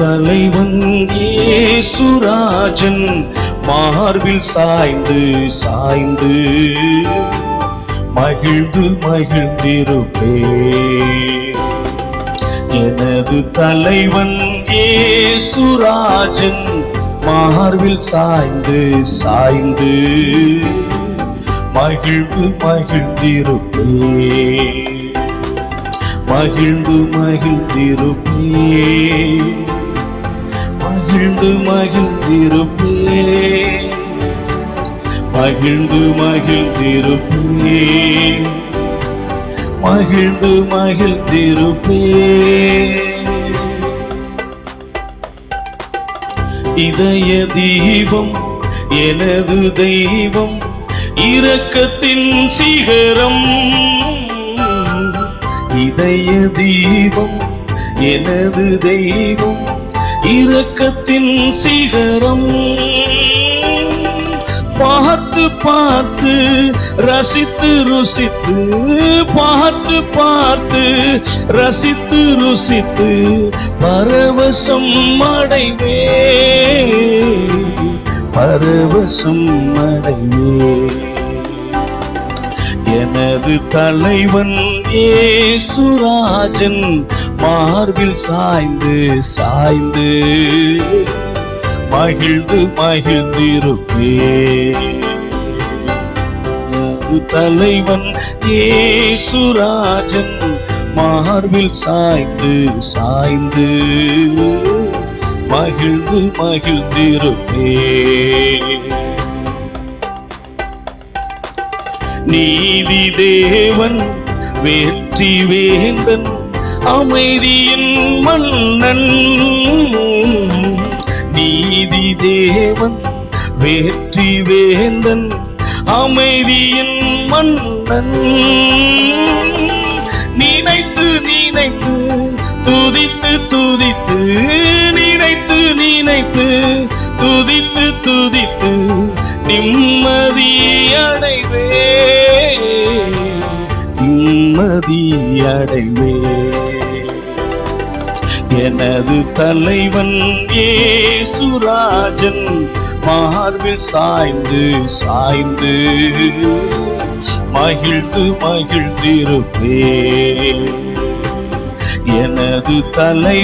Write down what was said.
தலைவன் இயேசுராஜன் மார்பில் சாய்ந்து சாய்ந்து மகிழ்ந்து மகிழ்ந்திருப்பே. எனது தலைவன் இயேசுராஜன் மார்பில் சாய்ந்து சாய்ந்து மகிழ்ந்து மகிழ்ந்திருப்பே. மகிழ்ந்து மகிழ்ந்திருப்பே. மகிழ்ந்து மகிழ்ந்திருப்பே. மகிழ்ந்து மகிழ்ந்திருப்பே. மகிழ்ந்து மகிழ்ந்திருப்பே. இதய தீபம் எனது தெய்வம் இரக்கத்தின் சிகரம். இதய தீபம் எனது தெய்வம் இரக்கத்தின் சிகரம். பார்த்து பார்த்து ரசித்து ருசித்து பார்த்து பார்த்து ரசித்து ருசித்து பரவசம் அடைவே. பரவசம் அடைவே. எனது தலைவன் இயேசுராஜன் மார்பில் சாய்ந்து சாய்ந்து மகிழ்ந்து மகிழ்ந்திருப்பே. எனது தலைவன் இயேசுராஜன் மார்பில் சாய்ந்து சாய்ந்து மகிழ்ந்து மகிழ்ந்திருப்பே. நீதி தேவன் வெற்றி வேந்தன் அமைதியின் மன்னன். நீதி தேவன் வெற்றி வேந்தன் அமைதியின் மன்னன். நினைத்து நினைத்து துதித்து துதித்து நினைத்து நினைத்து துதித்து துதித்து நிம்மதி அடைவே. நிம்மதி அடைவே. எனது தலைவன் இயேசுராஜன் மார்பில் சாய்ந்து சாய்ந்து மகிழ்ந்து மகிழ்ந்திருப்பே. எனது தலை